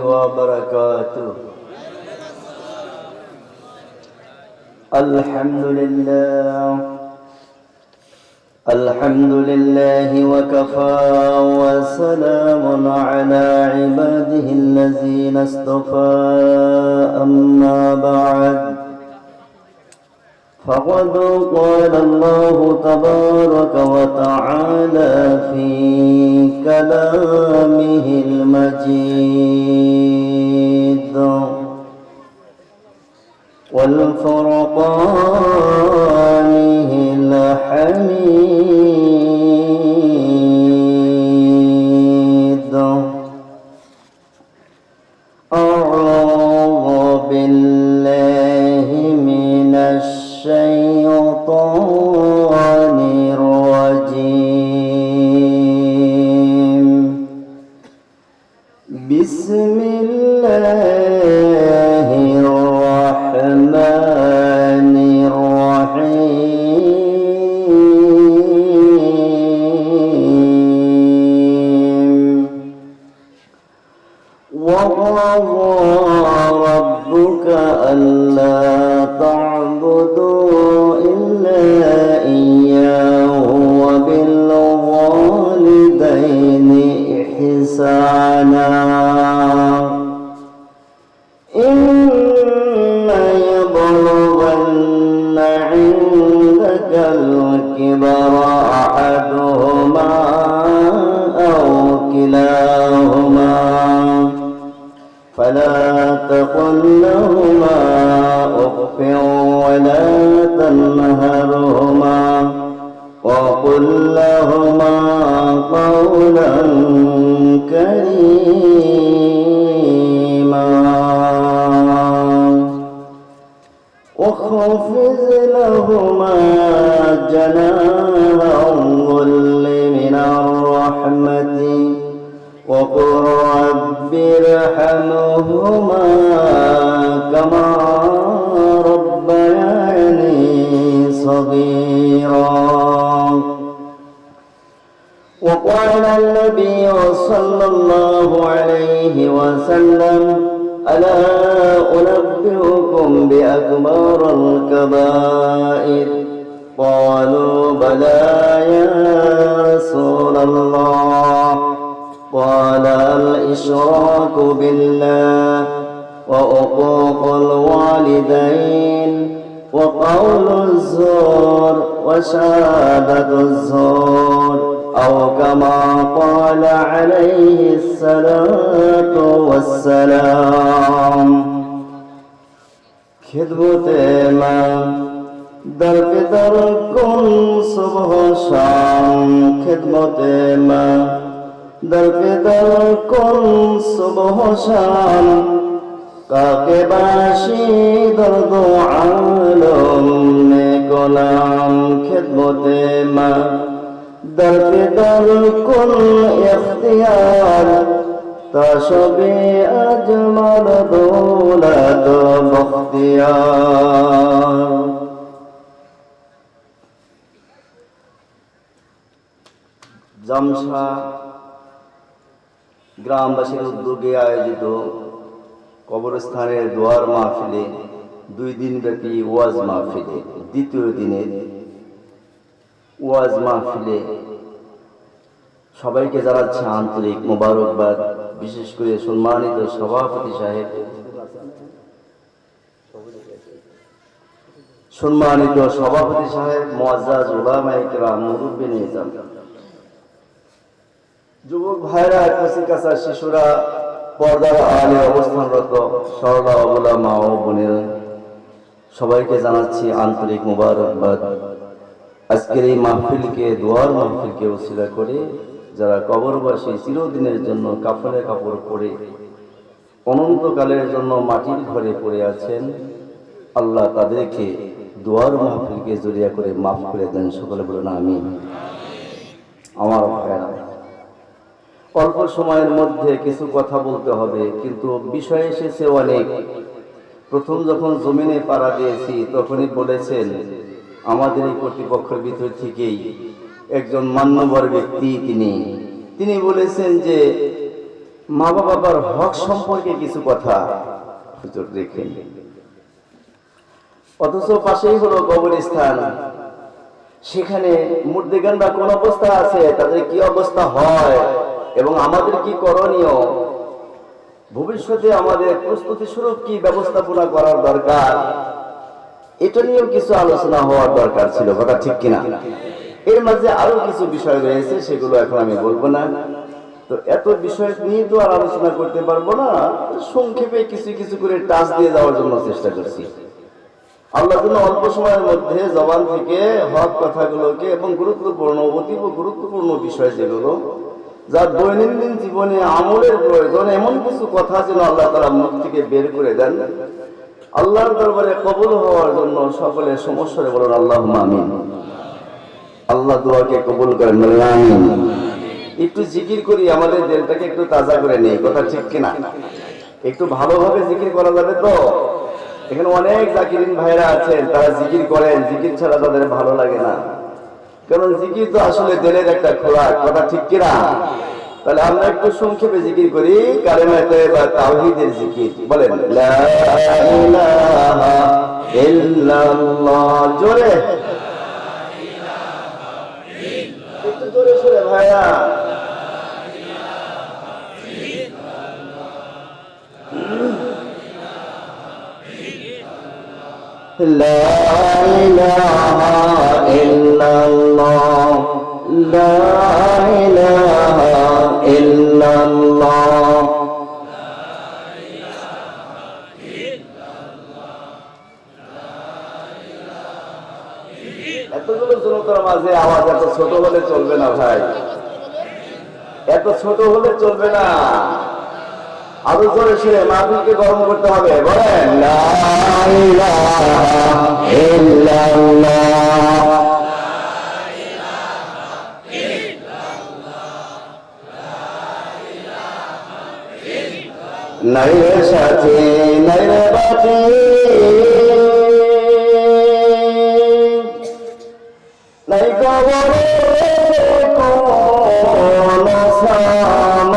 وبركاته. الحمد لله وكفى وسلام على عباده الذين اصطفى. أما بعد، فقد قال الله تبارك وتعالى في كلامه المجيد والفرقانه الحميد: أعوذ بالله من الشيطان الرجيم. بسم الله الرحمن الرحيم. وقضى ربك ألا تعبدوا إلا إياه وبالوالدين إحسانا. إما يبلغن عندك الكبر أحدهما أو كلاهما فلا تقل لهما أف ولا تنهرهما وقل لهما قولا كريما. واخفض لهما جناح الذل من الرحمة وقل رب ارحمهما كما ربياني صغيرا. وقال النبي صلى الله عليه وسلم: ألا أنبئكم بأكبر الكبائر؟ قالوا: بلى يا رسول الله. قال: الإشراك بالله وعقوق الوالدين وقول الزور وشهادة الزور، أو كما قال عليه الصلاة والسلام. خدمت ماں در پدر کن صبح شام. خدمت ماں در پدر کن صبح شام. কাকে বাসি দর্দ আলম নেকো নাম। খেদমতে মা در پدر کن اختیار تا شبی اجمل دولت بختیار. জামসা গ্রামবাসীর উদ্যোগে আয়োজিত কবরস্থানের দোয়ার মাহফিলে 2 দিন ব্যাপী ওয়াজ মাহফিলে দ্বিতীয় দিনের ওয়াজ মাহফিলে সবাইকে জানাচ্ছি আন্তরিক মোবারকবাদ। বিশেষ করে সম্মানিত সভাপতি সাহেব, মুআজ্জাজ উলামায়ে কেরাম, মুরব্বী নিজাম, যুবক ভাইরা, কচিকাঁচা শিশুরা, পর্দার আড়ালে অবস্থানরত সরলা অবলা মা ও বোনেরা, সবাইকে জানাচ্ছি আন্তরিক মোবারকবাদ। আজকের এই মাহফিলকে, দোয়ার মাহফিলকে ওসিলা করে যারা কবরবাসী চিরদিনের জন্য কাফনে কাপড় পরে অনন্তকালের জন্য মাটির ঘরে পড়ে আছেন, আল্লাহ তাদেরকে দোয়ার মাহফিলকে জড়িয়া করে মাফ করে দেন। সকলে বলুন আমিন। আমার ভাইরা, অল্প সময়ের মধ্যে কিছু কথা বলতে হবে, কিন্তু বিষয় এসেছে অনেক। প্রথম যখন জমিনে পাড়া দিয়েছি তখনই বলেছেন আমাদের এই কর্তৃপক্ষের ভিতর থেকেই একজন মান্যবর ব্যক্তি, তিনি বলেছেন যে মা বাবার হক সম্পর্কে কিছু কথা হুজুর দেখেন। অথচ পাশেই হলো কবরস্থান, সেখানে মুর্দাগানরা কোন অবস্থা আছে, তাদের কি অবস্থা হয় এবং আমাদের কি করণীয়, ভবিষ্যতে আমাদের প্রস্তুতি স্বরূপ কি ব্যবস্থাপনা করার দরকার, এটা নিয়েও কিছু আলোচনা হওয়ার দরকার ছিল, কথা ঠিক কিনা? এর মাঝে আরো কিছু বিষয় রয়েছে, সেগুলো এখন আমি বলবো না। তো এত বিষয় নিয়ে তো আর আলোচনা করতে পারবো না, সংক্ষেপে কিছু কিছু করে টাচ দিয়ে যাওয়ার জন্য চেষ্টা করছি। আল্লাহ যেন অল্প সময়ের মধ্যে জবান থেকে হক কথাগুলোকে এবং গুরুত্বপূর্ণ, অতীব গুরুত্বপূর্ণ বিষয় যেগুলো যার দৈনন্দিন জীবনে আমলের প্রয়োজন, এমন কিছু কথা যেন আল্লাহ তাআলা মুখ থেকে বের করে দেন, আল্লাহর দরবারে কবুল হওয়ার জন্য সকলে সমস্যারে বলুন আল্লাহুম্মা আমিন। আল্লাহ দোয়াকে কবুল করেন, বলেন আমিন। একটু জিকির করি, আমাদের দিলটাকে একটু তাজা করে নেই, কথা ঠিক কিনা? একটু ভালোভাবে জিকির করা যাবে তো? এখানে অনেক জাকিরিন ভাইরা আছেন, তারা জিকির করেন, জিকির ছাড়া তাদের ভালো লাগে না, কারণ জিকির তো আসলে দিলের একটা খোরাক, কথা ঠিক কিনা? তাহলে আমরা একটু সংক্ষেপে জিকির করি, কালেমা তয়্যিবা তাওহীদের জিকির। বলেন লা ইলাহা ইল্লাল্লাহ, জোরে, একটু জোরে সুরে ভাইরা। লা ইলাহা ইল্লাল্লাহ, লা ইলাহা ইল্লাল্লাহ। এতগুলো জনতার মাঝে আওয়াজ এত ছোট হলে চলবে না ভাই, এত ছোট হলে চলবে না, আরো জোরে সে মাহফিলকে গরম করতে হবে। বলেন লা ইলাহা ইল্লাল্লাহ, নাই রে সাথী নাই রে বাতি, নাই কবরে কোন সামান,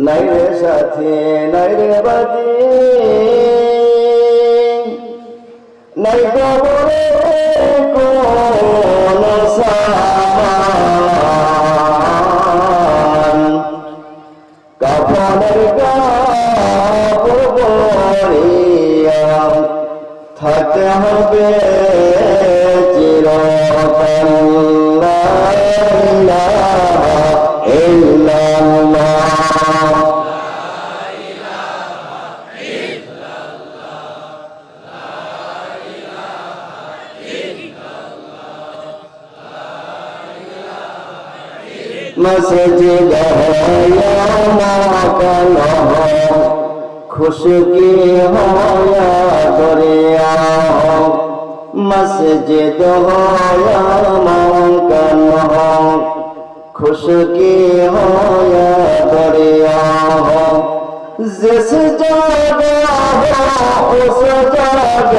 নাই রে সাথী নাই রে বাতি, নাই কবরে কোন সামান, কাফনের কাপড় পরিয়া থাকতে হবে চিরকাল, লা ইলাহা ইল্লাল্লাহ। मस्जिद हो या मकान हो, खुशकी हो या दरिया हो, मस्जिद हो या मकान हो, खुशकी हो या दरिया हो, जिस जगह हो उस जगह,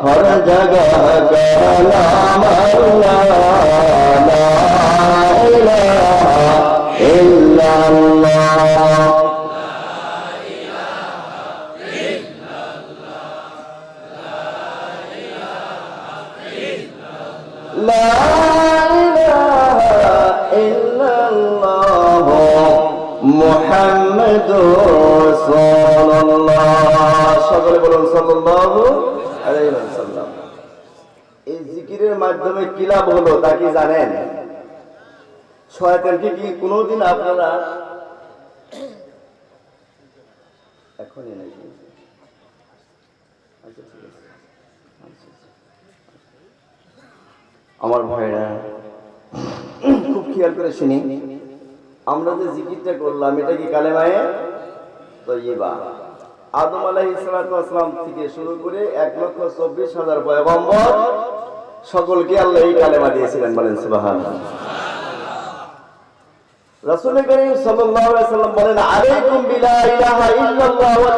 हर जगह का नाम अल्लाह, ला इलाहा इल्लल्लाह, ला इलाहा इल्लल्लाह मुहम्मदुर রাসূলুল্লাহ। সকলে বলুন সাল্লাল্লাহু আলাইহি ওয়াসাল্লাম। এই জিকিরের মাধ্যমে কি লাভ হলো তা কি জানেন? শয়তানকে কি কোনোদিন আপনারা এখনই নাকি? আচ্ছা ঠিক আছে, আমার ভাইরা খুব খেয়াল করে শুনি, আমরা যে জিকিরটা করলাম এটা কি কালেমায়ে তয়্যিবা? আদম আলাইহিস সালাতু ওয়াস সালাম থেকে শুরু করে 1,24,000 পয়গম্বর সকলকে আল্লাহ এই কালেমা দিয়েছিলেন, বলেন সুবহানাল্লাহ। রাসূল করিম সাল্লাল্লাহু আলাইহি ওয়াসাল্লাম বলেন আলাইকুম বিলা ইলাহা ইল্লাল্লাহ